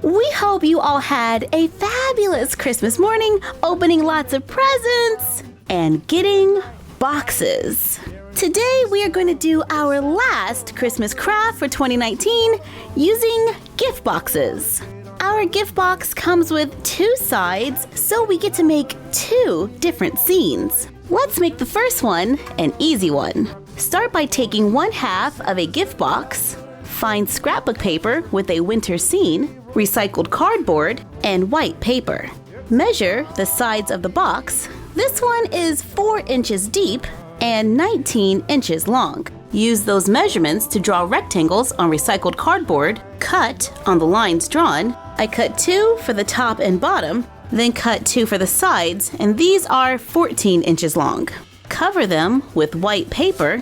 We hope you all had a fabulous Christmas morning, opening lots of presents and getting boxes. Today we are going to do our last Christmas craft for 2019 using gift boxes. Our gift box comes with 2 sides, so we get to make 2 different scenes. Let's make the first one an easy one. Start by taking 1/2 of a gift box, find scrapbook paper with a winter scene, recycled cardboard, and white paper. Measure the sides of the box. This one is 4 inches deep and 19 inches long. Use those measurements to draw rectangles on recycled cardboard. Cut on the lines drawn. I cut 2 for the top and bottom, then cut 2 for the sides, and these are 14 inches long. Cover them with white paper.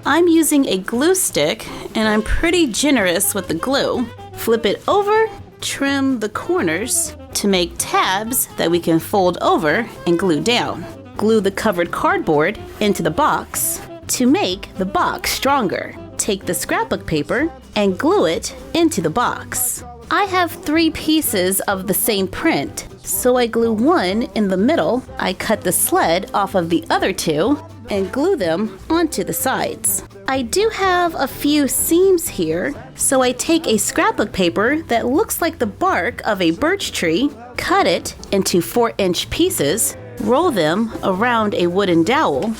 I'm using a glue stick, and I'm pretty generous with the glue. Flip it over, trim the corners to make tabs that we can fold over and glue down. Glue the covered cardboard into the box to make the box stronger. Take the scrapbook paper and glue it into the box. I have 3 pieces of the same print, so I glue one in the middle. I cut the sled off of the other 2 and glue them onto the sides. I do have a few seams here, so I take a scrapbook paper that looks like the bark of a birch tree, cut it into 4-inch pieces, roll them around a wooden dowel,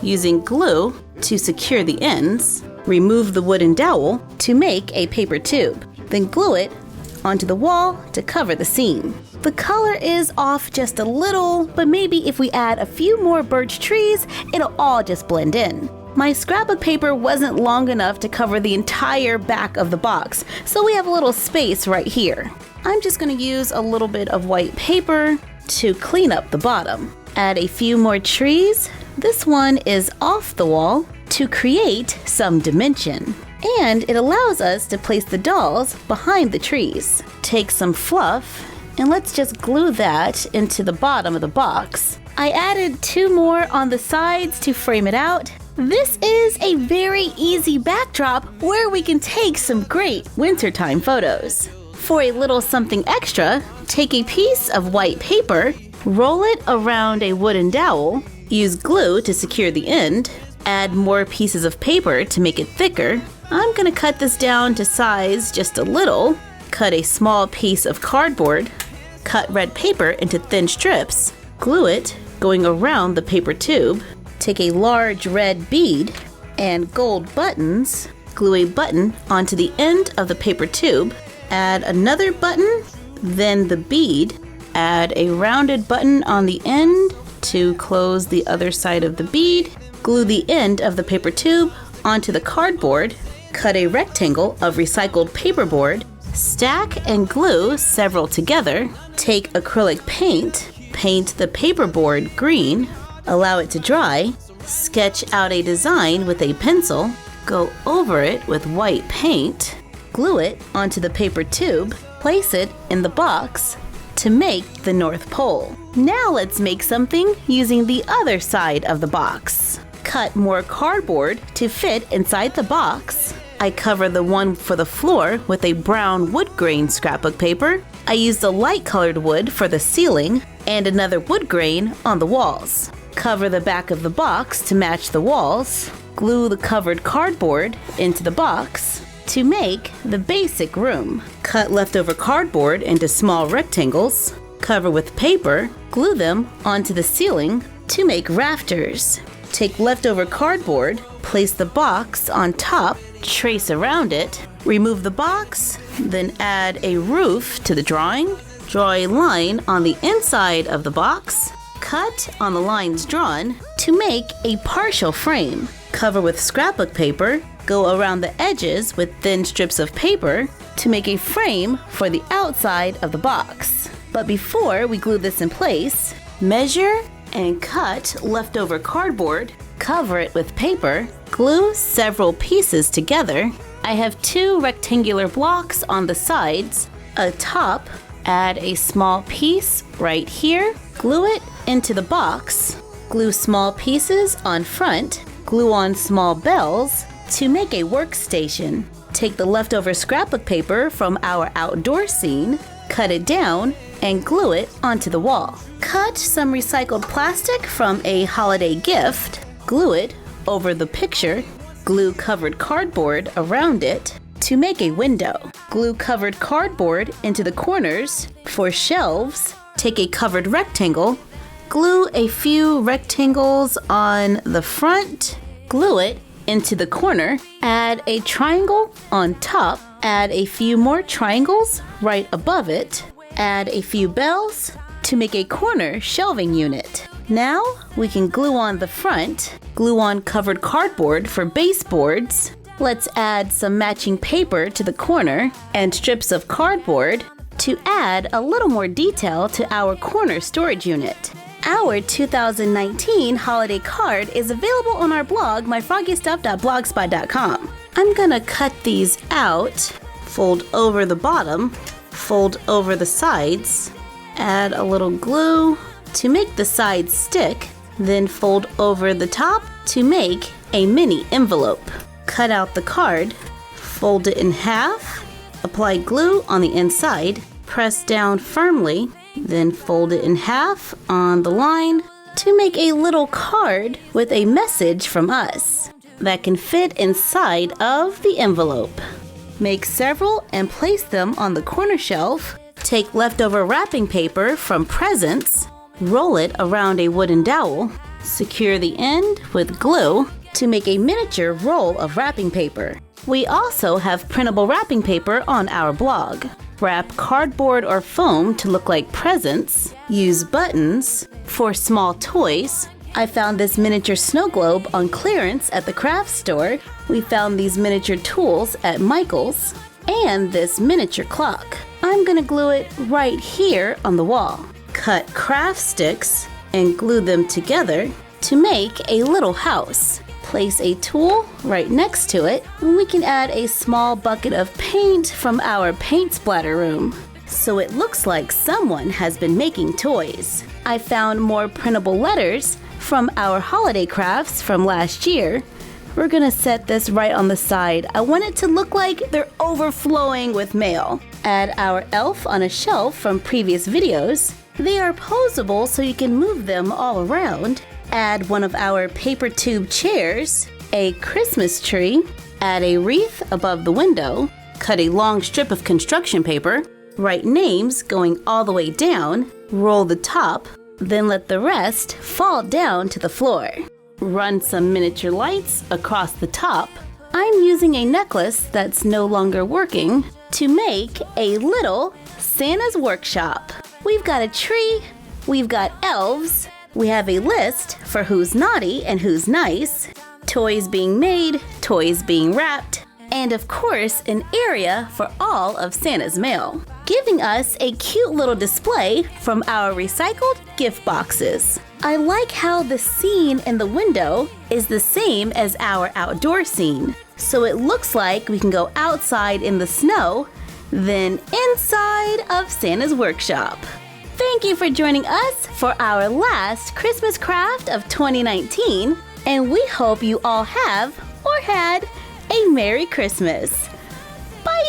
using glue to secure the ends. Remove the wooden dowel to make a paper tube, then glue it onto the wall to cover the seam. The color is off just a little, but maybe if we add a few more birch trees, it'll all just blend in. My scrapbook paper wasn't long enough to cover the entire back of the box, so we have a little space right here. I'm just going to use a little bit of white paper to clean up the bottom. Add a few more trees. This one is off the wall to create some dimension. And it allows us to place the dolls behind the trees. Take some fluff and let's just glue that into the bottom of the box. I added 2 more on the sides to frame it out. This is a very easy backdrop where we can take some great wintertime photos. For a little something extra, take a piece of white paper, roll it around a wooden dowel, use glue to secure the end, add more pieces of paper to make it thicker. I'm going to cut this down to size just a little. Cut a small piece of cardboard, cut red paper into thin strips, glue it going around the paper tube. Take a large red bead and gold buttons, glue a button onto the end of the paper tube, add another button, then the bead, add a rounded button on the end to close the other side of the bead, glue the end of the paper tube onto the cardboard, cut a rectangle of recycled paperboard, stack and glue several together, take acrylic paint, paint the paperboard green, allow it to dry, sketch out a design with a pencil, go over it with white paint, glue it onto the paper tube, place it in the box to make the North Pole. Now let's make something using the other side of the box. Cut more cardboard to fit inside the box. I cover the one for the floor with a brown wood grain scrapbook paper. I used a light colored wood for the ceiling and another wood grain on the walls. Cover the back of the box to match the walls. Glue the covered cardboard into the box to make the basic room. Cut leftover cardboard into small rectangles. Cover with paper. Glue them onto the ceiling to make rafters. Take leftover cardboard, place the box on top, trace around it, remove the box, then add a roof to the drawing. Draw a line on the inside of the box. Cut on the lines drawn to make a partial frame. Cover with scrapbook paper. Go around the edges with thin strips of paper to make a frame for the outside of the box. But before we glue this in place, measure and cut leftover cardboard, cover it with paper, glue several pieces together. I have 2 rectangular blocks on the sides, a top, add a small piece right here, glue it into the box, glue small pieces on front, glue on small bells to make a workstation. Take the leftover scrapbook paper from our outdoor scene, cut it down, and glue it onto the wall. Cut some recycled plastic from a holiday gift, glue it over the picture, glue covered cardboard around it to make a window. Glue covered cardboard into the corners for shelves. Take a covered rectangle, glue a few rectangles on the front, glue it into the corner, add a triangle on top, add a few more triangles right above it, add a few bells to make a corner shelving unit. Now we can glue on the front, glue on covered cardboard for baseboards. Let's add some matching paper to the corner and strips of cardboard to add a little more detail to our corner storage unit. Our 2019 holiday card is available on our blog, myfroggystuff.blogspot.com. I'm gonna cut these out, fold over the bottom, fold over the sides, add a little glue to make the sides stick, then fold over the top to make a mini envelope. Cut out the card, fold it in half, apply glue on the inside, press down firmly, then fold it in half on the line to make a little card with a message from us that can fit inside of the envelope. Make several and place them on the corner shelf. Take leftover wrapping paper from presents, roll it around a wooden dowel, secure the end with glue to make a miniature roll of wrapping paper. We also have printable wrapping paper on our blog. Wrap cardboard or foam to look like presents. Use buttons for small toys. I found this miniature snow globe on clearance at the craft store. We found these miniature tools at Michael's. And this miniature clock. I'm gonna glue it right here on the wall. Cut craft sticks and glue them together to make a little house. Place a tool right next to it, and we can add a small bucket of paint from our paint splatter room, so it looks like someone has been making toys. I found more printable letters from our holiday crafts from last year. We're gonna set this right on the side. I want it to look like they're overflowing with mail. Add our elf on a shelf from previous videos. They are posable so you can move them all around. Add one of our paper tube chairs, a Christmas tree, add a wreath above the window, cut a long strip of construction paper, write names going all the way down, roll the top, then let the rest fall down to the floor. Run some miniature lights across the top. I'm using a necklace that's no longer working to make a little Santa's workshop. We've got a tree, we've got elves, we have a list for who's naughty and who's nice, toys being made, toys being wrapped, and of course an area for all of Santa's mail, giving us a cute little display from our recycled gift boxes. I like how the scene in the window is the same as our outdoor scene, so it looks like we can go outside in the snow, then inside of Santa's workshop. Thank you for joining us for our last Christmas craft of 2019, and we hope you all have or had a Merry Christmas. Bye!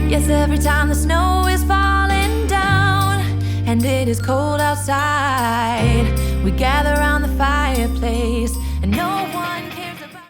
Yes, every time the snow is falling down and it is cold outside, we gather around the fireplace and no one